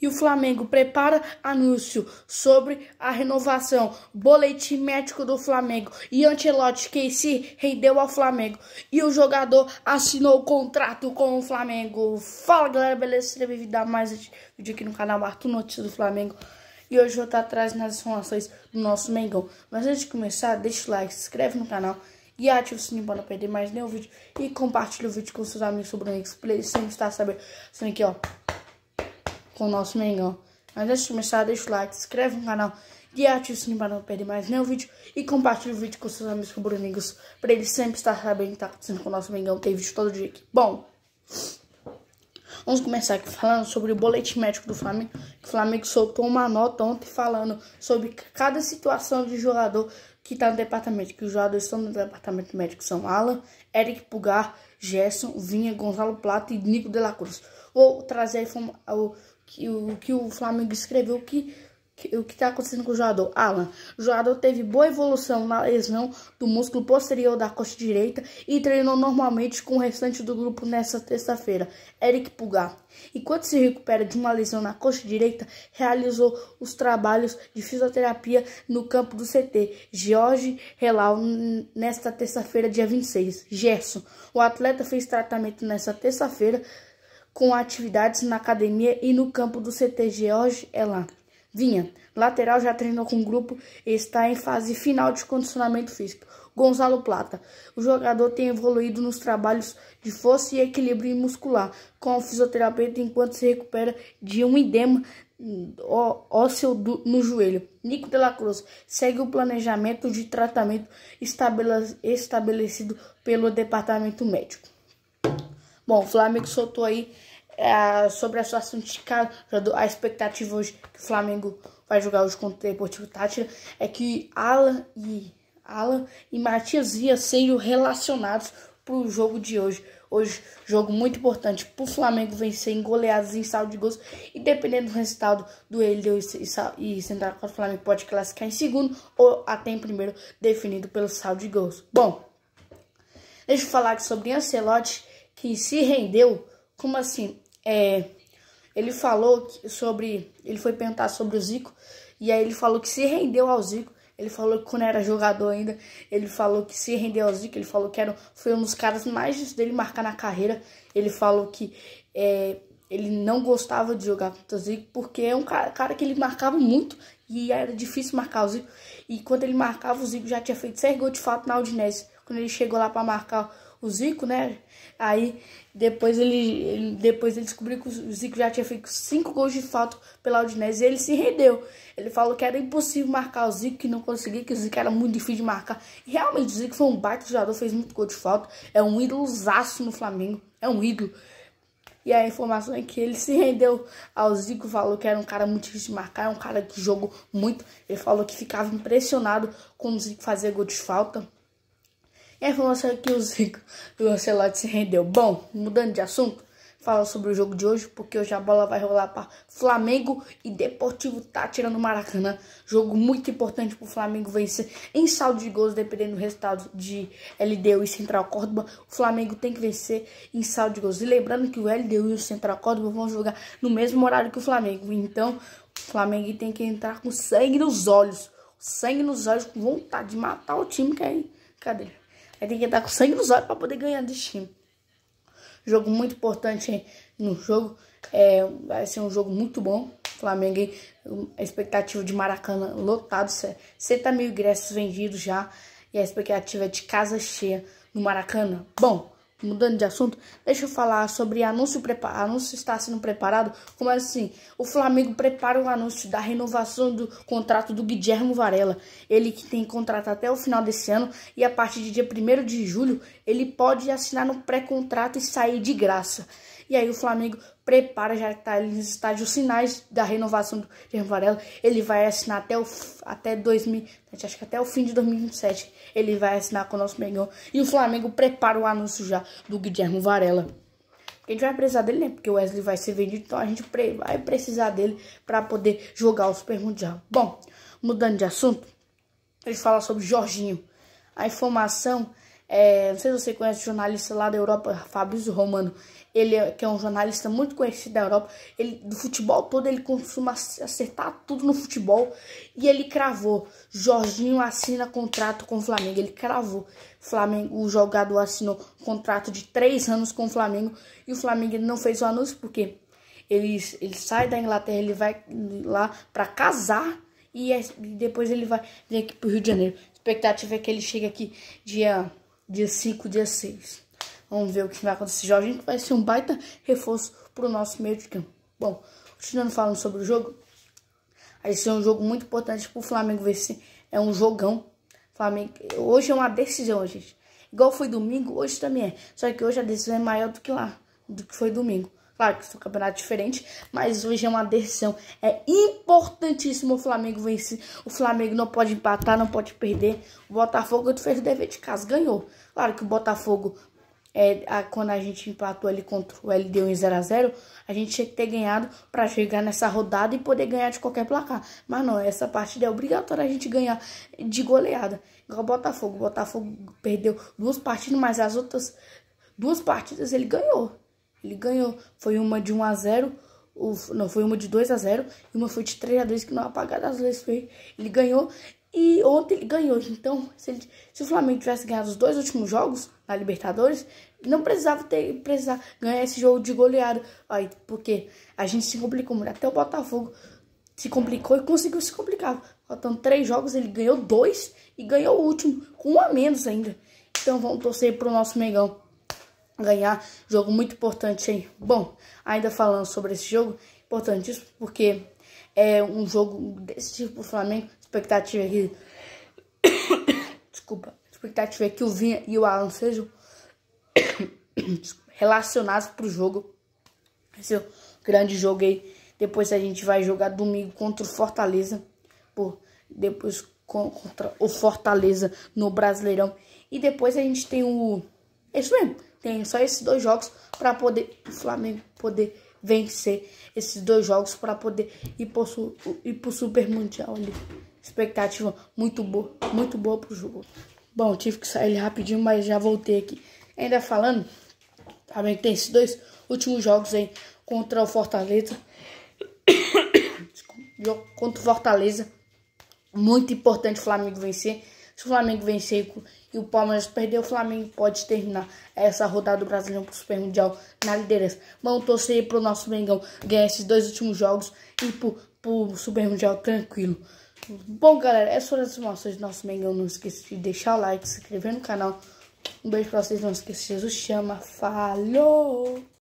E o Flamengo prepara anúncio sobre a renovação. Boletim médico do Flamengo. E Ancelotti, que se rendeu ao Flamengo. E o jogador assinou o contrato com o Flamengo. Fala, galera, beleza? Seja bem-vindo a mais um vídeo aqui no canal Arthur Notícias do Flamengo. E hoje eu vou estar trazendo as informações do nosso Mengão. Mas antes de começar, deixa o like, se inscreve no canal. E ativa o sininho para não perder mais nenhum vídeo. E compartilha o vídeo com seus amigos sobre amigos. Para eles sempre estar sabendo. Assim aqui, ó. Com o nosso Mengão. Mas antes de começar, deixa o like, se inscreve no canal e ativa o sininho para não perder mais nenhum vídeo. E compartilha o vídeo com seus amigos amigos para eles sempre estar sabendo o que está acontecendo com o nosso Mengão. Tem vídeo todo dia aqui. Bom, vamos começar aqui falando sobre o boletim médico do Flamengo. O Flamengo soltou uma nota ontem falando sobre cada situação de jogador que está no departamento. Que os jogadores estão no departamento médico são Alan, Eric Pulgar, Gerson, Vinha, Gonzalo Plata e Nico de la Cruz. Vou trazer o que o Flamengo escreveu, o que está acontecendo com o jogador. Alan, o jogador teve boa evolução na lesão do músculo posterior da coxa direita e treinou normalmente com o restante do grupo nesta terça-feira. Eric Pulgar, enquanto se recupera de uma lesão na coxa direita, realizou os trabalhos de fisioterapia no campo do CT Jorge Relau nesta terça-feira, dia 26. Gerson, o atleta fez tratamento nesta terça-feira com atividades na academia e no campo do CT Jorge Relau. Vinha, lateral, já treinou com o grupo e está em fase final de condicionamento físico. Gonzalo Plata, o jogador tem evoluído nos trabalhos de força e equilíbrio muscular com o fisioterapeuta enquanto se recupera de um edema ósseo no joelho. Nico de la Cruz segue o planejamento de tratamento estabelecido pelo departamento médico. Bom, o Flamengo soltou aí sobre a situação de Chicago. A expectativa hoje que o Flamengo vai jogar hoje contra o Deportivo Táchira é que Alan e Matias Vinha sejam relacionados para o jogo de hoje. Hoje, jogo muito importante para o Flamengo vencer em goleadas em saldo de gols. E dependendo do resultado do LDU e Central, o Flamengo pode classificar em segundo ou até em primeiro, definido pelo saldo de gols. Bom, deixa eu falar aqui sobre Ancelotti, que se rendeu. Como assim? Ele falou ele foi perguntar sobre o Zico, e aí ele falou que se rendeu ao Zico. Ele falou que quando era jogador ainda, ele falou que se rendeu ao Zico. Ele falou que foi um dos caras mais difíceis dele marcar na carreira. Ele falou que ele não gostava de jogar contra o Zico, porque é um cara que ele marcava muito e era difícil marcar o Zico. E quando ele marcava, o Zico já tinha feito 6 gols de falta na Udinese. Quando ele chegou lá para marcar o Zico, né? Aí depois ele descobriu que o Zico já tinha feito 5 gols de falta pela Udinese e ele se rendeu. Ele falou que era impossível marcar o Zico, que não conseguia, que o Zico era muito difícil de marcar. E realmente o Zico foi um baita jogador, fez muito gol de falta. É um ídolozaço no Flamengo, é um ídolo. E a informação é que ele se rendeu ao Zico, falou que era um cara muito difícil de marcar, é um cara que jogou muito. Ele falou que ficava impressionado quando o Zico fazia gol de falta. E a informação é que o Ancelotti se rendeu. Bom, mudando de assunto, fala sobre o jogo de hoje, porque hoje a bola vai rolar para Flamengo e Deportivo Táchira no Maracanã. Jogo muito importante para o Flamengo vencer em saldo de gols, dependendo do resultado de LDU e Central Córdoba. O Flamengo tem que vencer em saldo de gols. E lembrando que o LDU e o Central Córdoba vão jogar no mesmo horário que o Flamengo. Então, o Flamengo tem que entrar com sangue nos olhos. Sangue nos olhos, com vontade de matar o time que aí. Cadê? Aí tem que estar com sangue nos olhos para poder ganhar desse time. Jogo muito importante no jogo. Vai ser um jogo muito bom. Flamengo, a expectativa de Maracanã lotado. 60 mil ingressos vendidos já. E a expectativa é de casa cheia no Maracanã. Bom, mudando de assunto, deixa eu falar sobre anúncio. Anúncio está sendo preparado. Como assim? O Flamengo prepara o anúncio da renovação do contrato do Guilherme Varela. Ele que tem contrato até o final desse ano. E a partir de dia 1º de julho, ele pode assinar no pré-contrato e sair de graça. E aí o Flamengo prepara, já está nos estágios finais da renovação do Guilherme Varela. Ele vai assinar até o fim de 2027. Ele vai assinar com o nosso Mengão. E o Flamengo prepara o anúncio já do Guilherme Varela. A gente vai precisar dele, né? Porque o Wesley vai ser vendido, então a gente vai precisar dele para poder jogar o Super Mundial. Bom, mudando de assunto, a gente fala sobre Jorginho. A informação Não sei se você conhece o jornalista lá da Europa, Fabrício Romano. Ele que é um jornalista muito conhecido da Europa. Ele, do futebol todo, ele costuma acertar tudo no futebol. E ele cravou: Jorginho assina contrato com o Flamengo. Ele cravou. O jogador assinou contrato de 3 anos com o Flamengo. E o Flamengo não fez o anúncio porque ele sai da Inglaterra, ele vai lá para casar. E depois ele vai vir aqui pro Rio de Janeiro. A expectativa é que ele chegue aqui dia 5, dia 6. Vamos ver o que vai acontecer. Jorginho vai ser um baita reforço pro nosso meio de campo. Bom, continuando falando sobre o jogo. Vai ser um jogo muito importante pro Flamengo vencer. É um jogão. Flamengo, hoje é uma decisão, gente. Igual foi domingo, hoje também é. Só que hoje a decisão é maior do que foi domingo. Claro que são campeonatos diferentes, mas hoje é uma decisão. É importantíssimo o Flamengo vencer. O Flamengo não pode empatar, não pode perder. O Botafogo fez o dever de casa, ganhou. Claro que o Botafogo, quando a gente empatou ali contra o LDU em 0 a 0, a gente tinha que ter ganhado para chegar nessa rodada e poder ganhar de qualquer placar. Mas não, essa partida é obrigatória a gente ganhar de goleada. Igual o Botafogo. O Botafogo perdeu 2 partidas, mas as outras 2 partidas ele ganhou. Ele ganhou. Foi uma de 1 a 0. Não, foi uma de 2 a 0. E uma foi de 3 a 2, que não apagada as leis foi. Ele ganhou. E ontem ele ganhou. Então, se o Flamengo tivesse ganhado os 2 últimos jogos na Libertadores, não precisava ganhar esse jogo de goleada. Aí, porque a gente se complicou muito. Até o Botafogo se complicou e conseguiu se complicar. Faltando 3 jogos, ele ganhou 2 e ganhou o último, com 1 a menos ainda. Então, vamos torcer pro nosso Mengão ganhar. Jogo muito importante aí. Bom, ainda falando sobre esse jogo, importantíssimo, porque é um jogo desse tipo pro Flamengo. Expectativa aqui. Desculpa. Expectativa é que o Vinha e o Alan sejam relacionados pro jogo. Esse é um grande jogo aí. Depois a gente vai jogar domingo contra o Fortaleza. Depois contra o Fortaleza no Brasileirão. E depois a gente tem o... Isso mesmo. Tem só esses 2 jogos para poder o Flamengo poder vencer esses 2 jogos para poder ir pro Super Mundial ali. Expectativa muito boa pro jogo. Bom, tive que sair rapidinho, mas já voltei aqui. Ainda falando, também tem esses 2 últimos jogos aí contra o Fortaleza. Jogo contra o Fortaleza. Muito importante o Flamengo vencer. Se o Flamengo vencer e o Palmeiras perder, o Flamengo pode terminar essa rodada do Brasileirão pro Super Mundial na liderança. Vamos torcer pro nosso Mengão ganhar esses 2 últimos jogos e pro Super Mundial tranquilo. Bom, galera, essas foram as informações do nosso Mengão. Não esqueça de deixar o like, se inscrever no canal. Um beijo pra vocês, não esqueça, Jesus chama. Falou!